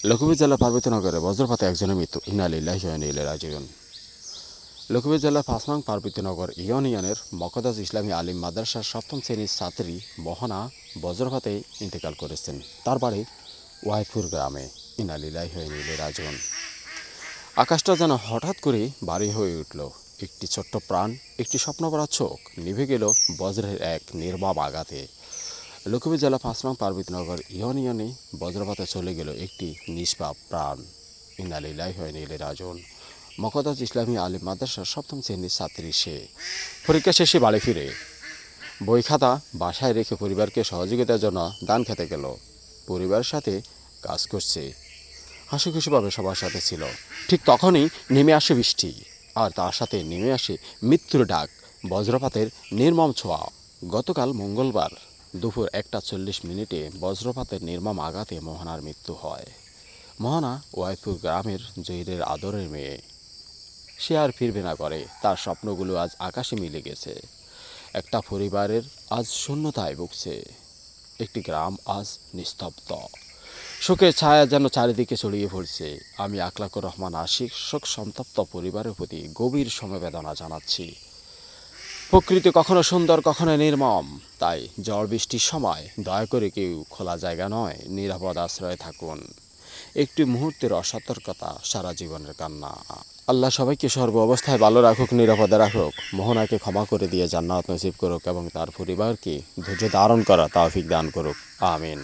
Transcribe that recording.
লক্ষ্মীপুর জেলার পার্বতীনগরে বজ্রপাতে একজনের মৃত্যু। ইন্না লিল্লাহি ওয়া ইন্না ইলাইহি রাজিউন। লক্ষ্মীপুর জেলার ৫ নং পার্বতীনগর ইউনিয়নের মকদাস ইসলামী আলিম মাদ্রাসার ৭ম শ্রেণীর ছাত্রী মোহনা বজ্রপাতে ইন্তেকাল করেছেন। তার বাড়ি ওয়াইপুর গ্রামে। ইন্না লিল্লাহি ওয়া ইন্না ইলাইহি রাজিউন। আকাশটা যেন হঠাৎ করে ভারী হয়ে উঠল। একটি ছোট্ট প্রাণ, একটি স্বপ্নভরা চোখ নিভে গেল বজ্রের এক নির্মম আঘাতে। লক্ষ্মীপুর জেলা ৫ নং পার্বতীনগর ইউনিয়নে বজ্রপাতে চলে গেল একটি নিষ্পাপ প্রাণ। ইন্না লিল্লাহি ওয়া ইন্না ইলাইহি রাজিউন। মকদাস ইসলামী আলিম মাদ্রাসার ৭ম শ্রেণীর ছাত্রী সে। পরীক্ষা শেষে বাড়ি ফিরে বই খাতা বাসায় রেখে পরিবারকে সহযোগিতার জন্য ধান খেতে গেল। পরিবারের সাথে কাজ করছে, হাসিখুশিভাবে সবার সাথে ছিল। ঠিক তখনই নেমে আসে বৃষ্টি, আর তার সাথে নেমে আসে মৃত্যুর ডাক, বজ্রপাতের নির্মম ছোঁয়া। গতকাল মঙ্গলবার দুপুর ১টা ৪০ বজ্রপাতের নির্মম আঘাতে মোহনার মৃত্যু হয়। মোহনা ওয়াইপুর গ্রামের জহিরের আদরের মেয়ে। সে আর ফিরবে না করে। তার স্বপ্নগুলো আজ আকাশে মিলে গেছে। একটা পরিবারের আজ শূন্যতায় ভুগছে। একটি গ্রাম আজ নিস্তব্ধ। শোকের ছায়া যেন চারিদিকে ছড়িয়ে পড়ছে। আমি আকলাকুর রহমান আশিক শোক সন্তপ্ত পরিবারের প্রতি গভীর সমবেদনা জানাচ্ছি। প্রকৃতি কখনো সুন্দর, কখনো নির্মম। তাই ঝড় বৃষ্টির সময় দয়া করে কেউ খোলা জায়গা নয়, নিরাপদ আশ্রয়ে থাকুন। একটি মুহূর্তের অসতর্কতা সারা জীবনের কান্না। আল্লাহ সবাইকে সর্ব অবস্থায় ভালো রাখুক, নিরাপদে রাখুক। মোহনাকে ক্ষমা করে দিয়ে জান্নাত নসিব করুক এবং তার পরিবারকে ধৈর্য ধারণ করা তৌফিক দান করুক। আমিন।